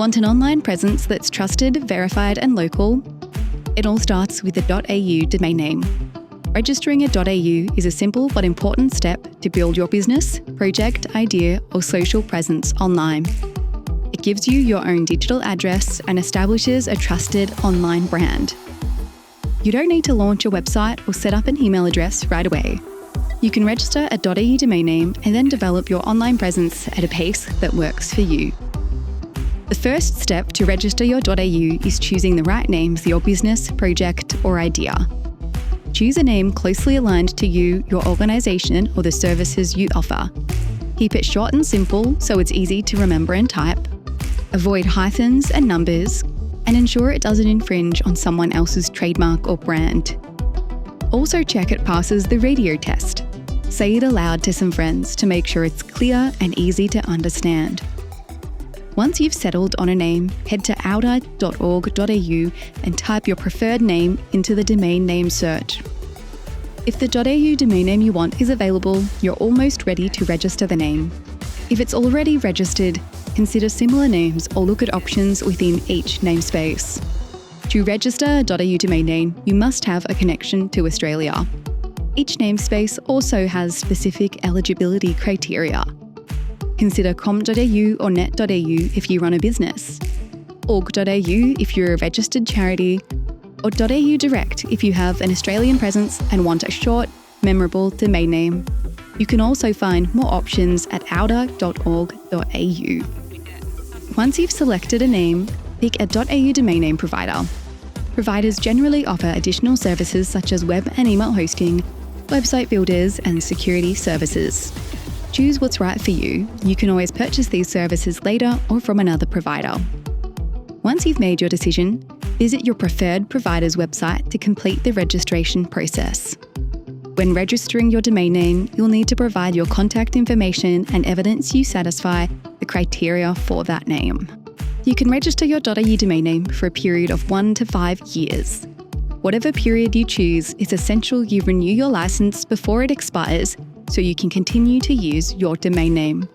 Want an online presence that's trusted, verified and local? It all starts with the .au domain name. Registering a .au is a simple but important step to build your business, project, idea or social presence online. It gives you your own digital address and establishes a trusted online brand. You don't need to launch your website or set up an email address right away. You can register a .au domain name and then develop your online presence at a pace that works for you. The first step to register your .au is choosing the right name for your business, project or idea. Choose a name closely aligned to you, your organisation or the services you offer. Keep it short and simple so it's easy to remember and type. Avoid hyphens and numbers and ensure it doesn't infringe on someone else's trademark or brand. Also check it passes the radio test. Say it aloud to some friends to make sure it's clear and easy to understand. Once you've settled on a name, head to aloud.org.au and type your preferred name into the domain name search. If the .au domain name you want is available, you're almost ready to register the name. If it's already registered, consider similar names or look at options within each namespace. To register a .au domain name, you must have a connection to Australia. Each namespace also has specific eligibility criteria. Consider com.au or net.au if you run a business, org.au if you're a registered charity, or .au direct if you have an Australian presence and want a short, memorable domain name. You can also find more options at outer.org.au. Once you've selected a name, pick a .au domain name provider. Providers generally offer additional services such as web and email hosting, website builders, and security services. Choose what's right for you. You can always purchase these services later or from another provider. Once you've made your decision, visit your preferred provider's website to complete the registration process. When registering your domain name, you'll need to provide your contact information and evidence you satisfy the criteria for that name. You can register your .au domain name for a period of 1 to 5 years. Whatever period you choose, it's essential you renew your license before it expires so you can continue to use your domain name.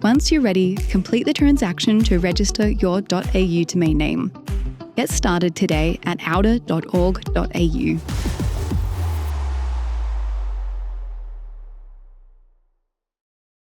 Once you're ready, complete the transaction to register your .au domain name. Get started today at outer.org.au.